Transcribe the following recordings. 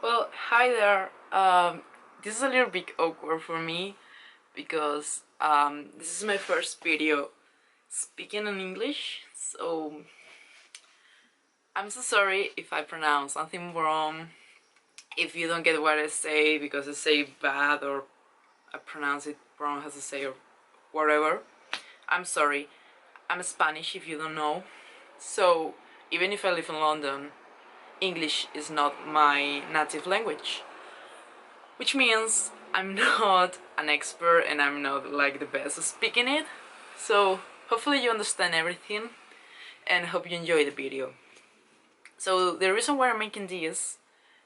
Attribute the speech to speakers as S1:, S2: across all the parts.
S1: Well, hi there. This is a little bit awkward for me because this is my first video speaking in English, so I'm so sorry if I pronounce something wrong, if you don't get what I say because I say bad or I pronounce it wrong as I say or whatever. I'm sorry. I'm Spanish if you don't know. So even if I live in London, English is not my native language, which means I'm not an expert and I'm not like the best at speaking it. So hopefully you understand everything and hope you enjoy the video. So the reason why I'm making this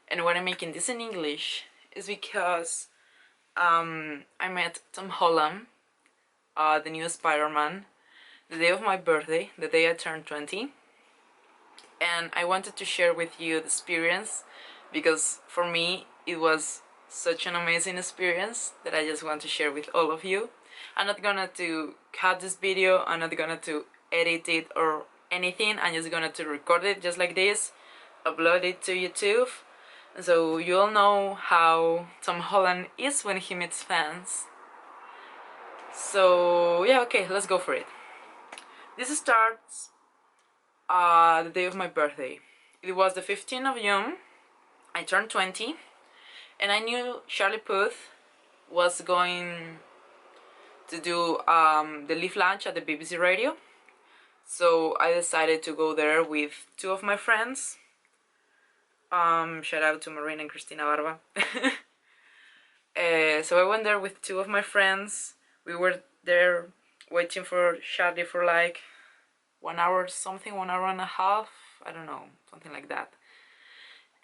S1: and why I'm making this in English is because I met Tom Holland, the new Spider-Man, the day of my birthday, the day I turned 20. And I wanted to share with you the experience because for me it was such an amazing experience that I just want to share with all of you. I'm not gonna to cut this video, I'm not gonna to edit it or anything, I'm just gonna to record it just like this, upload it to YouTube, so you all know how Tom Holland is when he meets fans. So yeah, okay, let's go for it. This starts the day of my birthday. It was the 15th of June, I turned 20, and I knew Charlie Puth was going to do the live lunch at the BBC radio. So I decided to go there with two of my friends. Shout out to Marina and Christina Barba. So I went there with two of my friends. We were there waiting for Charlie for like 1 hour something, 1 hour and a half, I don't know, something like that.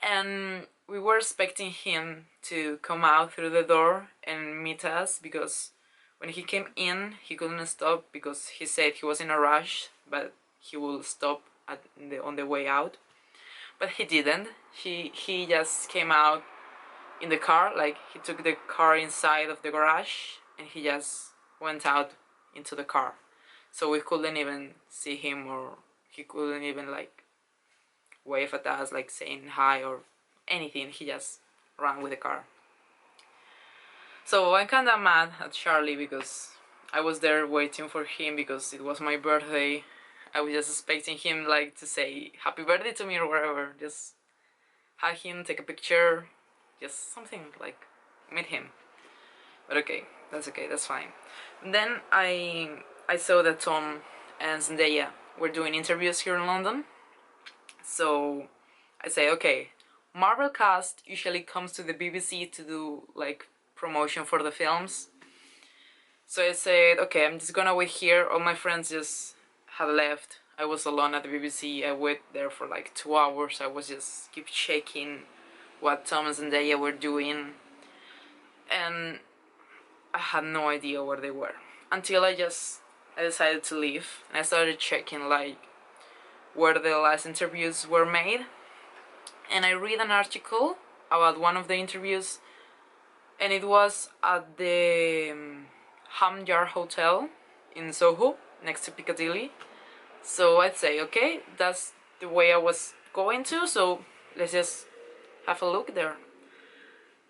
S1: And we were expecting him to come out through the door and meet us because when he came in he couldn't stop because he said he was in a rush, but he will stop on the way out. But he didn't. He just came out in the car, like he took the car inside of the garage and he just went out into the car. So we couldn't even see him, or he couldn't even like wave at us like saying hi or anything. He just ran with the car. So I'm kinda mad at Charlie because I was there waiting for him because it was my birthday. I was just expecting him like to say happy birthday to me or whatever, just hug him, take a picture, just something like meet him. But okay, that's fine. And then I saw that Tom and Zendaya were doing interviews here in London. So I say, okay, Marvel cast usually comes to the BBC to do like promotion for the films. So I said, okay, I'm just gonna wait here. All my friends just had left. I was alone at the BBC. I waited there for like 2 hours. I was just keep checking what Tom and Zendaya were doing. And I had no idea where they were. Until I decided to leave. And I started checking like where the last interviews were made. And I read an article about one of the interviews. And it was at the Ham Yard Hotel in Soho, next to Piccadilly. So I'd say, okay, that's the way I was going to, so let's just have a look there.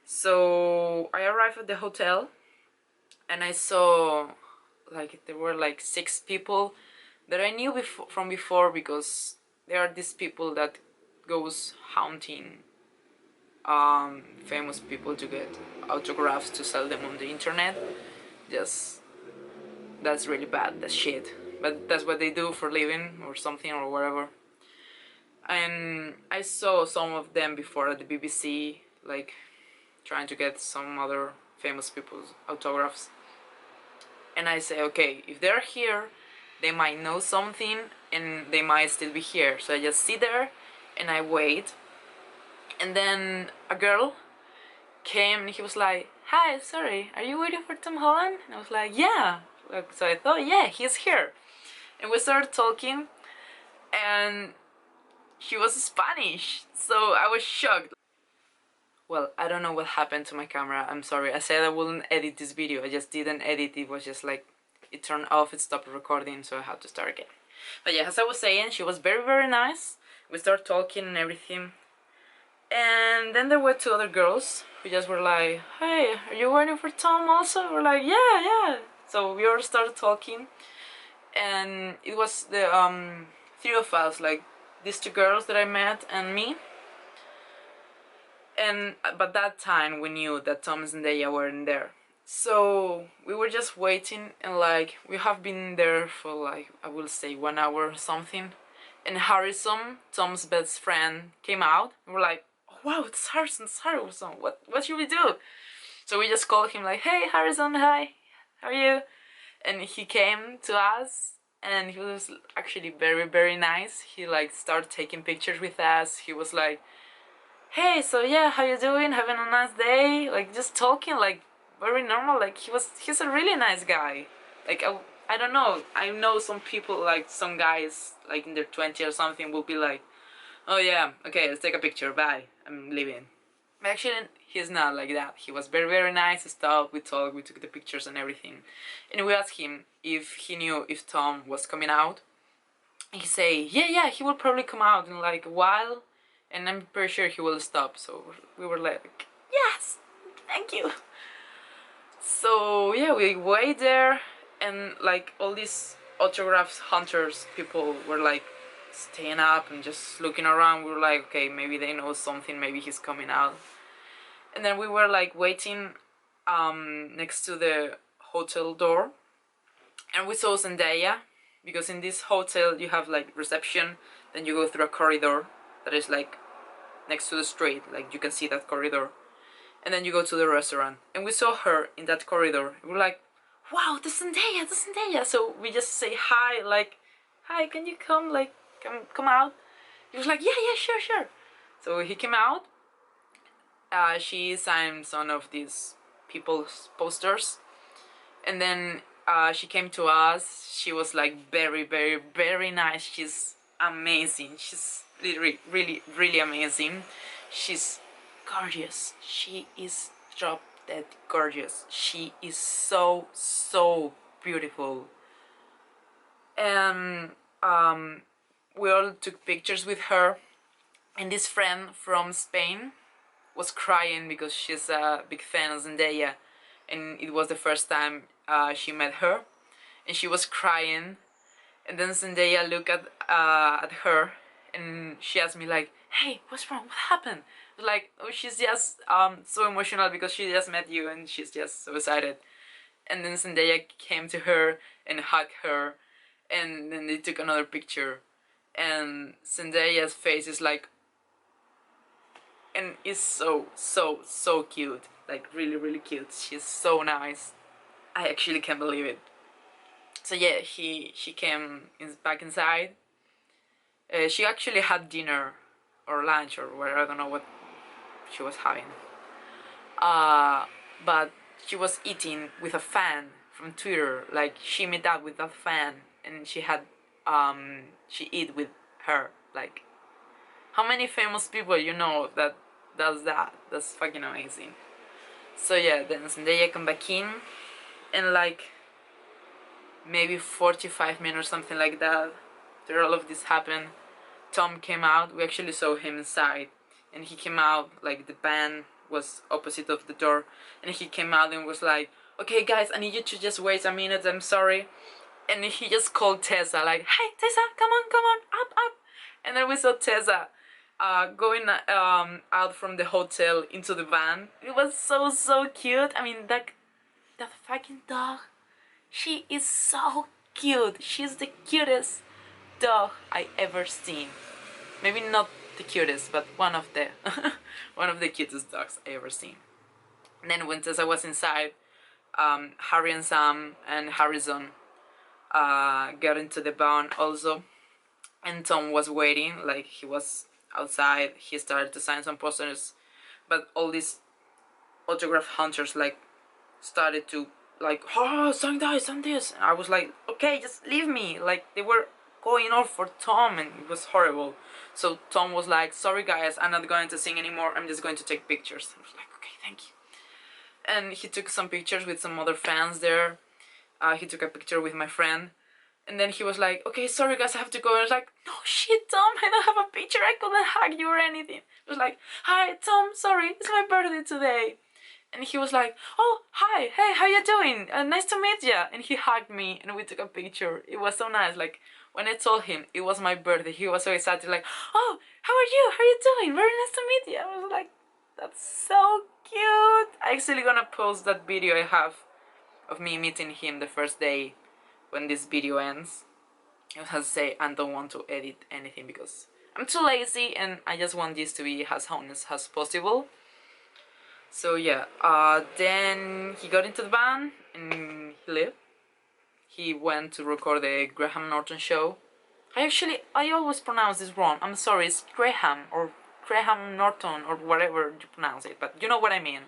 S1: So I arrived at the hotel and I saw like there were like 6 people that I knew from before, because there are these people that goes haunting famous people to get autographs to sell them on the internet. Just, that's really bad, that's shit, but that's what they do for living or something or whatever. And I saw some of them before at the BBC, like trying to get some other famous people's autographs. And I say, okay, if they're here, they might know something and they might still be here. So I just sit there and I wait. And then a girl came and he was like, hi, sorry, are you waiting for Tom Holland? And I was like, yeah. So I thought, yeah, he's here. And we started talking and he was Spanish. So I was shocked. Well, I don't know what happened to my camera, I'm sorry. I said I wouldn't edit this video, I just didn't edit. It was just like, it turned off, it stopped recording, so I had to start again. But yeah, as I was saying, she was very, very nice. We started talking and everything. And And then there were two other girls who just were like, hey, are you waiting for Tom also? We're like, yeah, yeah. So we all started talking, and it was the three of us, like these two girls that I met and me. And but that time we knew that Tom and Zendaya weren't there. So we were just waiting, and like we have been there for like, I will say 1 hour or something. And Harrison, Tom's best friend, came out, and we're like, oh, wow, it's Harrison, what should we do? So we just called him like, hey Harrison, hi, how are you? And he came to us, and he was actually very nice. He like started taking pictures with us. He was like, hey, so yeah, how you doing, having a nice day, like just talking like very normal. Like he's a really nice guy. Like I don't know, I know some people, like some guys like in their 20s or something, will be like, oh yeah, okay, let's take a picture, bye, I'm leaving. But actually he's not like that. He was very nice. He stopped, we talked, we took the pictures and everything. And we asked him if he knew if Tom was coming out. And he say, yeah, he will probably come out in like a while, and I'm pretty sure he will stop. So we were like, yes, thank you. So yeah, we wait there, and like all these autographs hunters people were like staying up and just looking around. We were like, okay, maybe they know something, maybe he's coming out. And then we were like waiting next to the hotel door, and we saw Zendaya, because in this hotel you have like reception, then you go through a corridor that is like next to the street, like you can see that corridor, and then you go to the restaurant. And we saw her in that corridor. We were like, wow, the Zendaya. So we just say hi, like, hi, can you come, like, come out? He was like, yeah, sure. So he came out. She signed some of these people's posters, and then she came to us. She was like very nice. She's amazing. She's literally really amazing. She's gorgeous. She is drop dead gorgeous. She is so beautiful. And we all took pictures with her. And this friend from Spain was crying because she's a big fan of Zendaya, and it was the first time she met her, and she was crying. And then Zendaya looked at her, and she asked me like, hey, what's wrong, what happened? Like, oh, she's just so emotional because she just met you, and she's just so excited. And then Zendaya came to her and hugged her, and then they took another picture, and Zendaya's face is like, and is so cute, like really cute. She's so nice. I actually can't believe it. So yeah, she came back inside. She actually had dinner or lunch or whatever, I don't know what she was having. But she was eating with a fan from Twitter. Like she met up with that fan, and she had she eat with her. Like, how many famous people you know that does that? That's fucking amazing. So yeah, then Zendaya come back in, and like maybe 45 minutes or something like that, after all of this happened, Tom came out. We actually saw him inside, and he came out, like the band was opposite of the door, and he came out and was like, okay guys, I need you to just wait a minute, I'm sorry. And he just called Tessa, like, hey Tessa, come on, up. And then we saw Tessa going out from the hotel into the van. It was so cute. I mean, that fucking dog, she is so cute. She's the cutest dog I ever seen. Maybe not the cutest, but one of the one of the cutest dogs I ever seen. And then when Tessa was inside, Harry and Sam and Harrison got into the van also, and Tom was waiting, like he was outside. He started to sign some posters, but all these autograph hunters like started to like, oh, sign this. And I was like, okay, just leave me. Like they were going off for Tom, and it was horrible. So Tom was like, sorry guys, I'm not going to sing anymore, I'm just going to take pictures. I was like, okay, thank you. And he took some pictures with some other fans there. He took a picture with my friend, And then he was like, okay, sorry guys, I have to go. And I was like, no shit, Tom, I don't have a picture, I couldn't hug you or anything. It was like, hi, Tom, sorry, it's my birthday today. And he was like, oh, hi, hey, how you doing? Nice to meet you. And he hugged me and we took a picture. It was so nice. Like, when I told him it was my birthday, he was so excited, like, oh, how are you? How are you doing? Very nice to meet you. I was like, that's so cute. I'm actually gonna post that video I have of me meeting him the first day when this video ends. I have to say, I don't want to edit anything because I'm too lazy and I just want this to be as honest as possible. So yeah, then he got into the band and he left. He went to record the Graham Norton show. I always pronounce this wrong. I'm sorry, it's Graham or Graham Norton or whatever you pronounce it, but you know what I mean.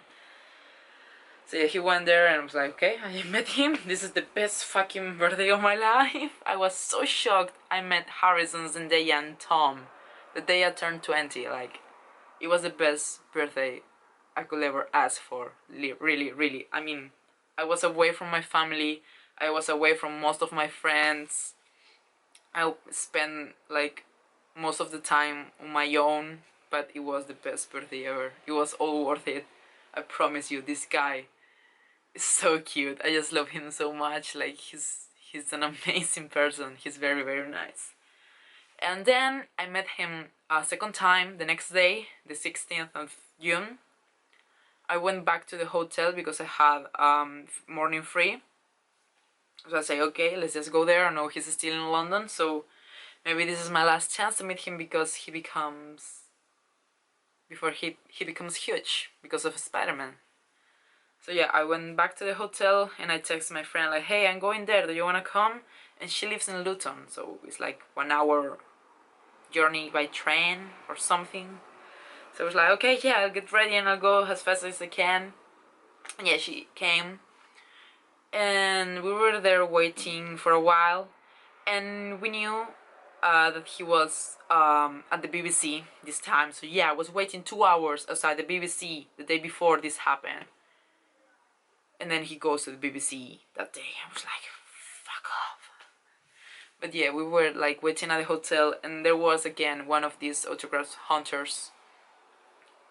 S1: So yeah, he went there and I was like, okay, I met him. This is the best fucking birthday of my life. I was so shocked. I met Harrison, Zendaya and Tom the day I turned 20. Like, it was the best birthday I could ever ask for. Really, really. I mean, I was away from my family. I was away from most of my friends. I spent like most of the time on my own, but it was the best birthday ever. It was all worth it. I promise you, this guy is so cute. I just love him so much. Like, he's an amazing person. He's very, very nice. And then I met him a second time the next day, the 16th of June. I went back to the hotel because I had morning free. So I say, okay, let's just go there. I know he's still in London, so maybe this is my last chance to meet him before he becomes huge because of Spider-Man. So yeah, I went back to the hotel and I texted my friend like, hey, I'm going there, do you wanna come? And she lives in Luton, so it's like 1 hour journey by train or something. So I was like, okay, yeah, I'll get ready and I'll go as fast as I can. And yeah, she came. And we were there waiting for a while. And we knew that he was at the BBC this time. So yeah, I was waiting 2 hours outside the BBC the day before this happened. And then he goes to the BBC that day. I was like, fuck off. But yeah, we were like waiting at the hotel and there was again one of these autograph hunters.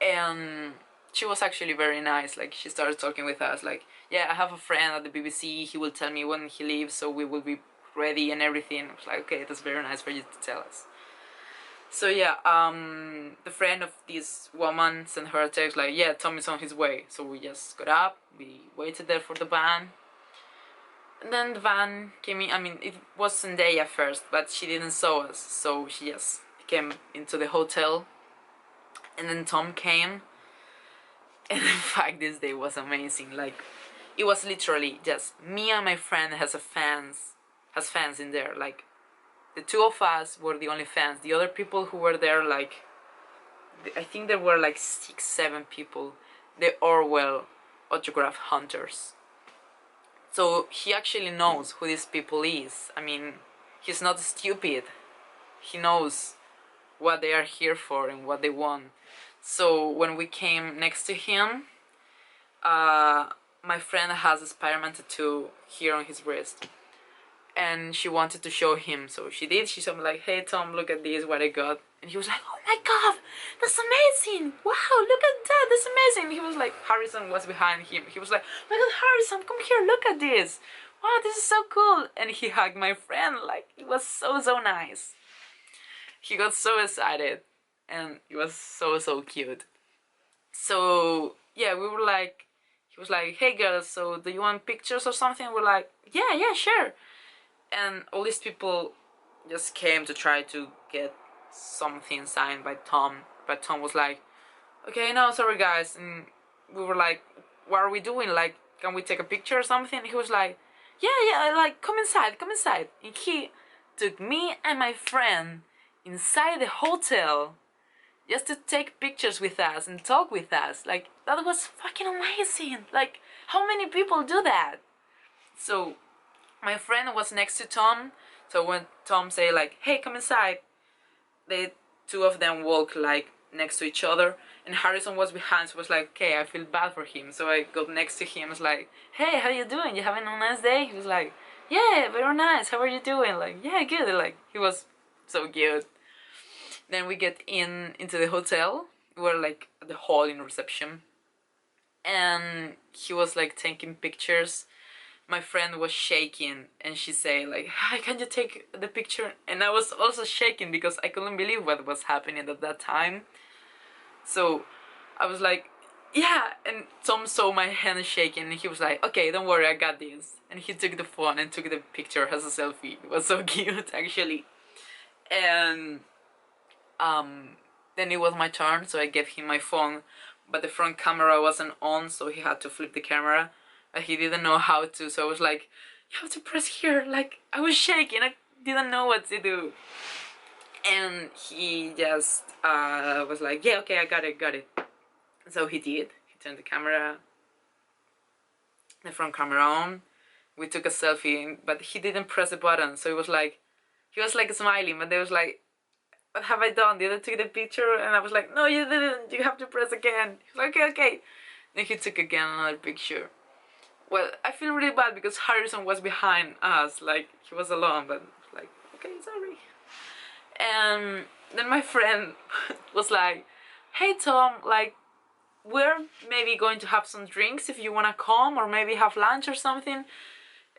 S1: And she was actually very nice. Like, she started talking with us like, yeah, I have a friend at the BBC, he will tell me when he leaves, so we will be ready and everything. I was like, okay, that's very nice for you to tell us. So yeah, the friend of this woman sent her a text like, yeah, Tom is on his way. So we just got up, we waited there for the van. And then the van came in. I mean, it was Zendaya first, but she didn't saw us, so she just came into the hotel. And then Tom came. And in fact, this day was amazing. Like, it was literally just me and my friend has fans in there. Like, the two of us were the only fans. The other people who were there, like, I think there were like 6-7 people. They all were autograph hunters. So he actually knows who these people is. I mean, he's not stupid. He knows what they are here for and what they want. So when we came next to him, my friend has a Spider-Man tattoo here on his wrist. And she wanted to show him, so she did. She showed me like, hey Tom, look at this, what I got. And he was like, oh my god, that's amazing! Wow, look at that, that's amazing! He was like, Harrison was behind him. He was like, oh my god, Harrison, come here, look at this! Wow, this is so cool! And he hugged my friend, like, it was so, so nice. He got so excited, and it was so, so cute. So, yeah, we were like, he was like, hey girls, so do you want pictures or something? We're like, yeah, sure. And all these people just came to try to get something signed by Tom. But Tom was like, okay, no, sorry guys. And we were like, what are we doing? Like, can we take a picture or something? And he was like, yeah, like, come inside. And he took me and my friend inside the hotel just to take pictures with us and talk with us. Like, that was fucking amazing. Like, how many people do that? So my friend was next to Tom, so when Tom said like, hey, come inside, the two of them walked like next to each other, and Harrison was behind, so was like, okay, I feel bad for him, so I got next to him, I was like, hey, how you doing, you having a nice day? He was like, yeah, very nice. How are you doing? Like, yeah, good. Like, he was so cute. Then we get into the hotel. We were like at the hall in reception, and he was like taking pictures. My friend was shaking, and she say like, "Hi, can you take the picture?" And I was also shaking because I couldn't believe what was happening at that time. So I was like, "Yeah." And Tom saw my hand shaking, and he was like, "Okay, don't worry, I got this." And he took the phone and took the picture as a selfie. It was so cute, actually. And then it was my turn, so I gave him my phone, but the front camera wasn't on, so he had to flip the camera. He didn't know how to, so I was like, "You have to press here." Like, I was shaking, I didn't know what to do. And he just was like, "Yeah, okay, I got it, got it." So he did. He turned the front camera on. We took a selfie, but he didn't press the button, so he was like smiling, but they was like, "What have I done? Did I take the picture?" And I was like, "No, you didn't. You have to press again." He was like, "Okay, okay." Then he took again another picture. Well, I feel really bad because Harrison was behind us, like he was alone, but like, okay, sorry. And then my friend was like, "Hey Tom, like, we're maybe going to have some drinks if you wanna come, or maybe have lunch or something."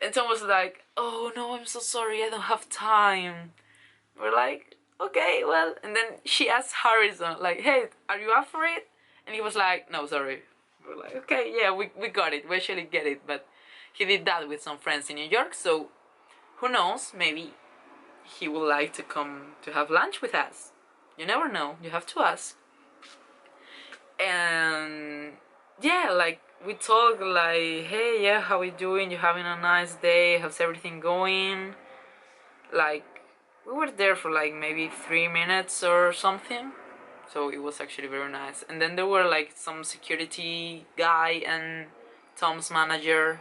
S1: And Tom was like, "Oh no, I'm so sorry, I don't have time." We're like, "Okay, well." And then she asked Harrison, like, "Hey, are you up for it?" And he was like, "No, sorry." We're like, "Okay, yeah, we got it. We actually get it." But he did that with some friends in New York, so who knows? Maybe he would like to come to have lunch with us. You never know. You have to ask. And yeah, like, we talk like, "Hey, yeah, how we doing? You having a nice day? How's everything going?" Like, we were there for like maybe 3 minutes or something, so it was actually very nice. And then there were like some security guy and Tom's manager.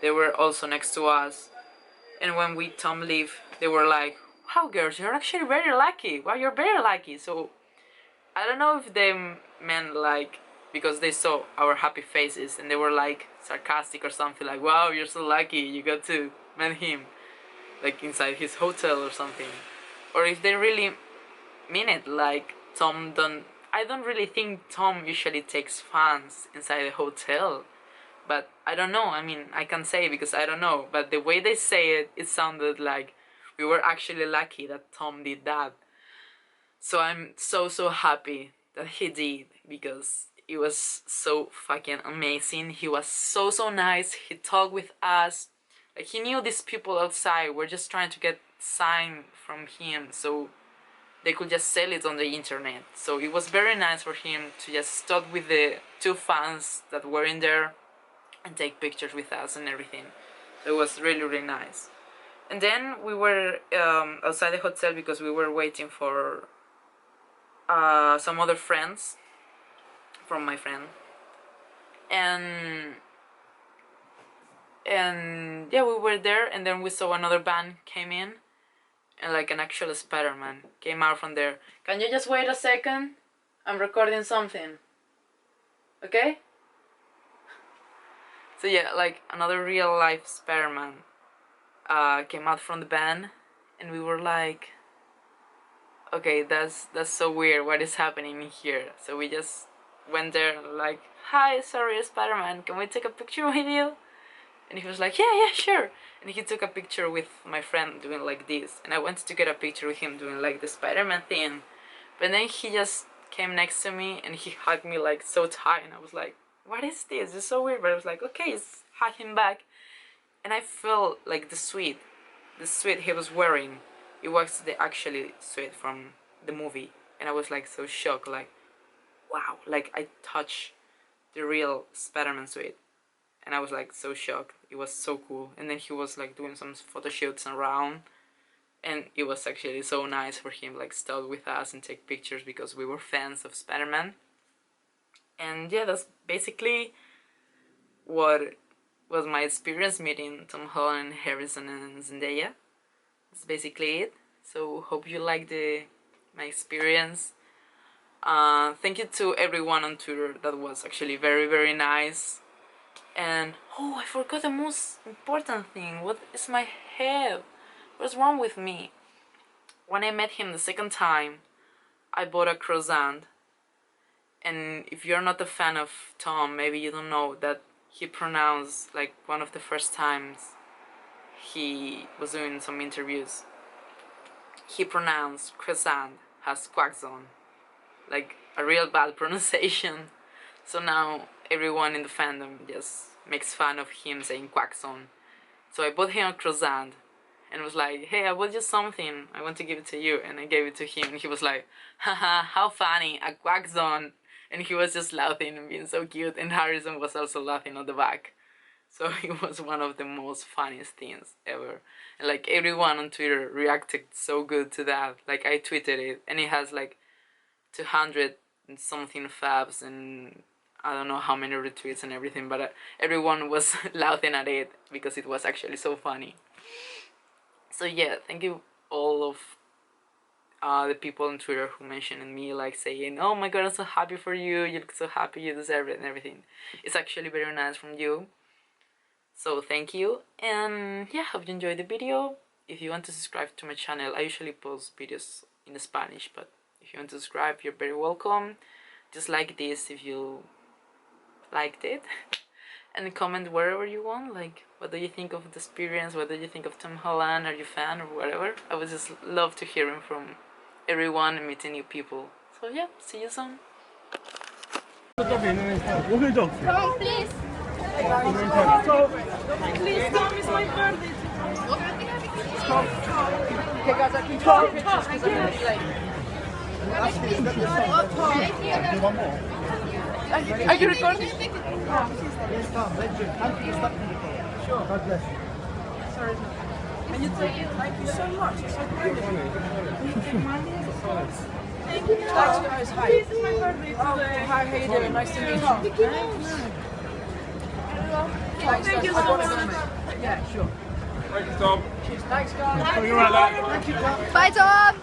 S1: They were also next to us, and when we Tom leave, they were like, "Wow, girls, you're actually very lucky. Wow, you're very lucky." So I don't know if they meant like because they saw our happy faces and they were like sarcastic or something, like, "Wow, you're so lucky you got to meet him like inside his hotel or something," or if they really mean it, like Tom don't. I don't really think Tom usually takes fans inside the hotel, but I don't know. I mean, I can't say because I don't know. But the way they say it, it sounded like we were actually lucky that Tom did that. So I'm so happy that he did because it was so fucking amazing. He was so nice. He talked with us. Like, he knew these people outside were just trying to get sign from him so they could just sell it on the internet. So it was very nice for him to just stop with the two fans that were in there and take pictures with us and everything. So it was really nice. And then we were outside the hotel because we were waiting for some other friends from my friend, and yeah, we were there, and then we saw another band came in, and like an actual Spider-Man came out from there. Can you just wait a second? I'm recording something. Okay? So yeah, like another real life Spider-Man came out from the band, and we were like, "Okay, that's so weird. What is happening here?" So we just went there like, "Hi, sorry, Spider-Man. Can we take a picture with you?" And he was like, "Yeah, yeah, sure." And he took a picture with my friend doing like this, and I wanted to get a picture with him doing like the Spider-Man thing. But then he just came next to me and he hugged me like so tight, and I was like, "What is this? It's so weird." But I was like, "Okay, just hug him back." And I felt like the suit he was wearing, it was the actually suit from the movie, and I was like so shocked, like, wow, like I touched the real Spider-Man suit, and I was like so shocked. It was so cool. And then he was like doing some photo shoots around, and it was actually so nice for him like stop with us and take pictures because we were fans of Spider-Man. And yeah, that's basically what was my experience meeting Tom Holland, Harrison, and Zendaya. That's basically it. So hope you liked my experience. Thank you to everyone on Twitter. That was actually very nice. And oh, I forgot the most important thing. What is my hair? What's wrong with me? When I met him the second time, I bought a croissant. And if you're not a fan of Tom, maybe you don't know that he pronounced, like, one of the first times he was doing some interviews, he pronounced croissant as quaxon, like a real bad pronunciation. So now everyone in the fandom just makes fun of him saying quaxon. So I bought him a croissant and was like, hey, I bought you something, I want to give it to you. And I gave it to him and he was like, haha, how funny, a quaxon. And he was just laughing and being so cute, and Harrison was also laughing on the back. So it was one of the most funniest things ever. And like everyone on Twitter reacted so good to that. Like I tweeted it and it has like 200 and something faps and I don't know how many retweets and everything, but everyone was laughing at it because it was actually so funny. So yeah, thank you all of the people on Twitter who mentioned me, like saying, oh my god, I'm so happy for you, you look so happy, you deserve it and everything. It's actually very nice from you. So thank you, and yeah, hope you enjoyed the video. If you want to subscribe to my channel, I usually post videos in Spanish, but if you want to subscribe, you're very welcome. Just like this if you liked it. And comment wherever you want, like what do you think of the experience, what do you think of Tom Holland, are you a fan or whatever. I would just love to hear from everyone and meeting new people. So yeah, see you soon.
S2: Tom, please. Please, Tom, it's my birthday. Tom. Okay, guys, I can take pictures because I'm going to be late. Are you recording? Sure. God bless you. Sorry. Can you take it? Thank you so much. It's so kind of you. Thank you. Thanks, guys. Hi. This is my birthday today. Hi, how you doing? Nice to meet you. Thank you so much. Yeah, sure.
S3: Thank you, Tom.
S2: Thanks, guys.
S3: Thank you, Tom.
S2: Bye, Tom.